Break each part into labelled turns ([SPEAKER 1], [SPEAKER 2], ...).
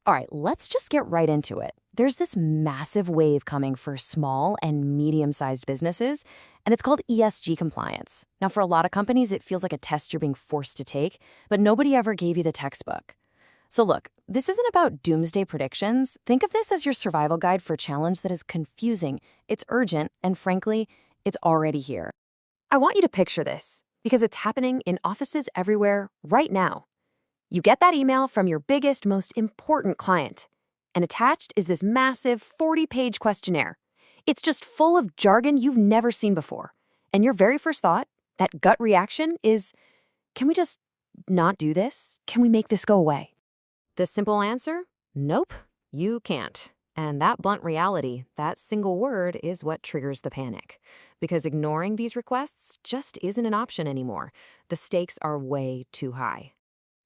[SPEAKER 1] All right, let's just get right into it. There's this massive wave coming for small and medium-sized businesses, and it's called ESG compliance. Now, for a lot of companies, it feels like a test you're being forced to take, but nobody ever gave you the textbook. So look, this isn't about doomsday predictions. Think of this as your survival guide for a challenge that is confusing, it's urgent, and frankly, it's already here. I want you to picture this, because it's happening in offices everywhere right now. You get that email from your biggest, most important client, and attached is this massive 40-page questionnaire. It's just full of jargon you've never seen before. And your very first thought, that gut reaction, is, can we just not do this? Can we make this go away? The simple answer? Nope, you can't. And that blunt reality, that single word, is what triggers the panic. Because ignoring these requests just isn't an option anymore. The stakes are way too high.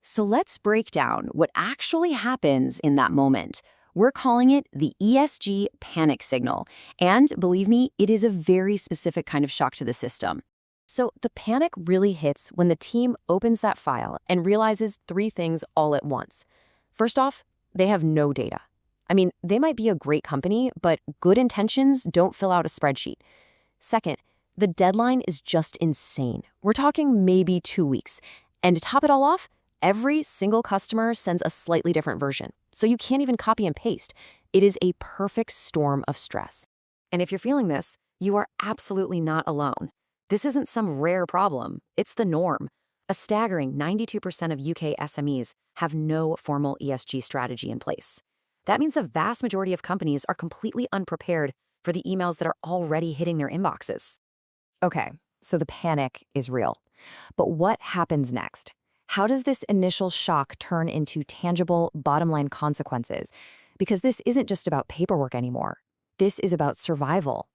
[SPEAKER 1] So let's break down what actually happens in that moment. We're calling it the ESG panic signal. And believe me, it is a very specific kind of shock to the system. So the panic really hits when the team opens that file and realizes three things all at once. First off, they have no data. I mean, they might be a great company, but good intentions don't fill out a spreadsheet. Second, the deadline is just insane. We're talking maybe 2 weeks. And to top it all off, every single customer sends a slightly different version, so you can't even copy and paste. It is a perfect storm of stress. And if you're feeling this, you are absolutely not alone. This isn't some rare problem, it's the norm. A staggering 92% of UK SMEs have no formal ESG strategy in place. That means the vast majority of companies are completely unprepared for the emails that are already hitting their inboxes. Okay, so the panic is real. But what happens next? How does this initial shock turn into tangible bottom-line consequences? Because this isn't just about paperwork anymore. This is about survival.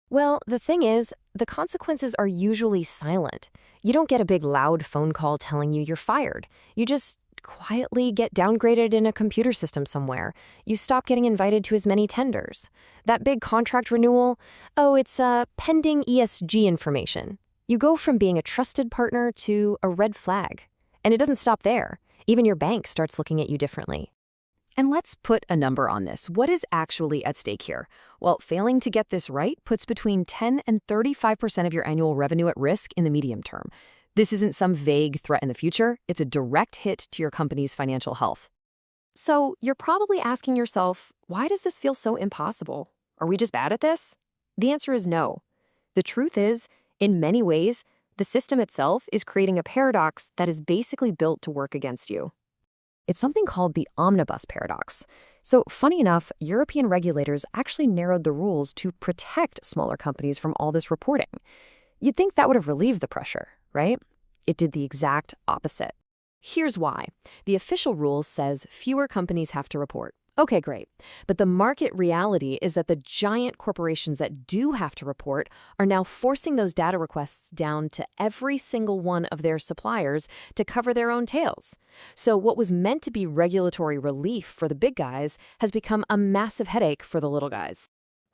[SPEAKER 1] Well, the thing is, the consequences are usually silent. You don't get a big loud phone call telling you you're fired. You just quietly get downgraded in a computer system somewhere. You stop getting invited to as many tenders. That big contract renewal, it's pending ESG information. You go from being a trusted partner to a red flag. And it doesn't stop there. Even your bank starts looking at you differently. And let's put a number on this. What is actually at stake here? Well, failing to get this right puts between 10 and 35% of your annual revenue at risk in the medium term. This isn't some vague threat in the future. It's a direct hit to your company's financial health. So you're probably asking yourself, why does this feel so impossible? Are we just bad at this? The answer is no. The truth is, in many ways, the system itself is creating a paradox that is basically built to work against you. It's something called the Omnibus paradox. So, funny enough, European regulators actually narrowed the rules to protect smaller companies from all this reporting. You'd think that would have relieved the pressure, right? It did the exact opposite. Here's why. The official rule says fewer companies have to report. Okay, great. But the market reality is that the giant corporations that do have to report are now forcing those data requests down to every single one of their suppliers to cover their own tails. So what was meant to be regulatory relief for the big guys has become a massive headache for the little guys.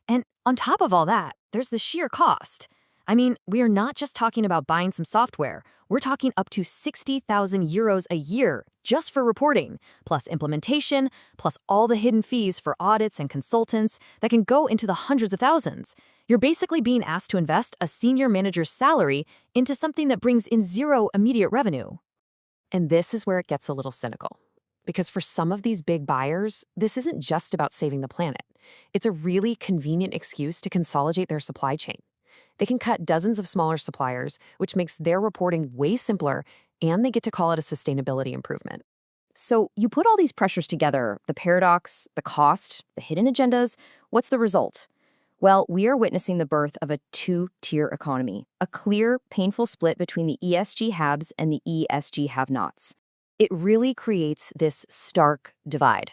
[SPEAKER 1] And on top of all that, there's the sheer cost. I mean, we are not just talking about buying some software. We're talking up to 60,000 euros a year just for reporting, plus implementation, plus all the hidden fees for audits and consultants that can go into the hundreds of thousands. You're basically being asked to invest a senior manager's salary into something that brings in zero immediate revenue. And this is where it gets a little cynical. Because for some of these big buyers, this isn't just about saving the planet. It's a really convenient excuse to consolidate their supply chain. They can cut dozens of smaller suppliers, which makes their reporting way simpler, and they get to call it a sustainability improvement. So you put all these pressures together, the paradox, the cost, the hidden agendas, what's the result? Well, we are witnessing the birth of a two-tier economy, a clear, painful split between the ESG haves and the ESG have-nots. It really creates this stark divide.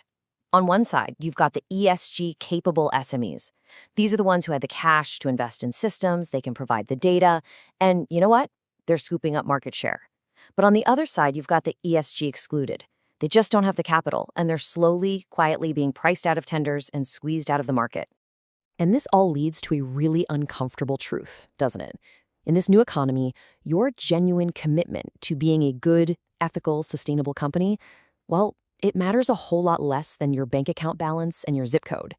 [SPEAKER 1] On one side, you've got the ESG-capable SMEs. These are the ones who had the cash to invest in systems, they can provide the data, and you know what? They're scooping up market share. But on the other side, you've got the ESG excluded. They just don't have the capital, and they're slowly, quietly being priced out of tenders and squeezed out of the market. And this all leads to a really uncomfortable truth, doesn't it? In this new economy, your genuine commitment to being a good, ethical, sustainable company, well, It matters a whole lot less than your bank account balance and your zip code.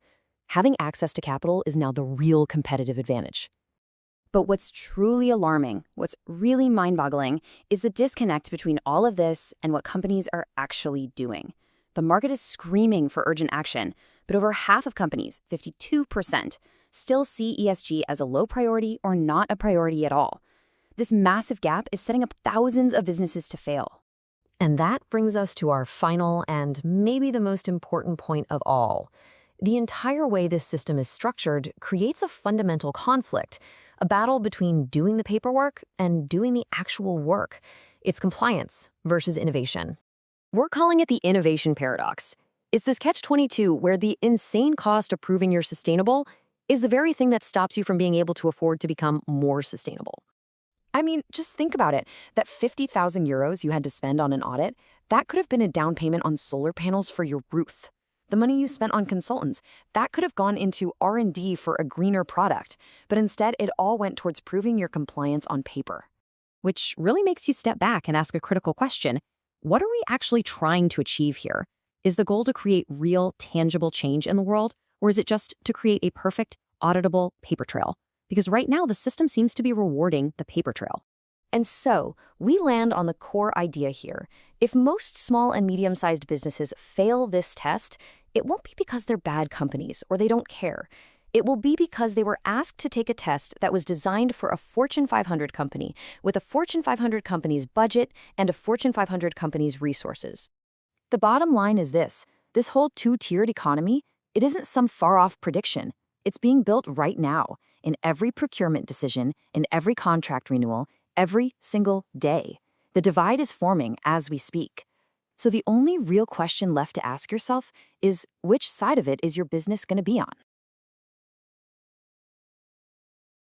[SPEAKER 1] Having access to capital is now the real competitive advantage. But what's truly alarming, what's really mind-boggling, is the disconnect between all of this and what companies are actually doing. The market is screaming for urgent action, but over half of companies, 52%, still see ESG as a low priority or not a priority at all. This massive gap is setting up thousands of businesses to fail. And that brings us to our final and maybe the most important point of all. The entire way this system is structured creates a fundamental conflict, a battle between doing the paperwork and doing the actual work. It's compliance versus innovation. We're calling it the innovation paradox. It's this catch-22 where the insane cost of proving you're sustainable is the very thing that stops you from being able to afford to become more sustainable. I mean, just think about it. That 50,000 euros you had to spend on an audit, that could have been a down payment on solar panels for your roof. The money you spent on consultants, that could have gone into R&D for a greener product, but instead it all went towards proving your compliance on paper. Which really makes you step back and ask a critical question. What are we actually trying to achieve here? Is the goal to create real, tangible change in the world, or is it just to create a perfect, auditable paper trail? Because right now the system seems to be rewarding the paper trail. And so, we land on the core idea here. If most small and medium-sized businesses fail this test, it won't be because they're bad companies or they don't care. It will be because they were asked to take a test that was designed for a Fortune 500 company with a Fortune 500 company's budget and a Fortune 500 company's resources. The bottom line is this whole two-tiered economy, it isn't some far-off prediction. It's being built right now, in every procurement decision, in every contract renewal, every single day. The divide is forming as we speak. So the only real question left to ask yourself is, which side of it is your business going to be on?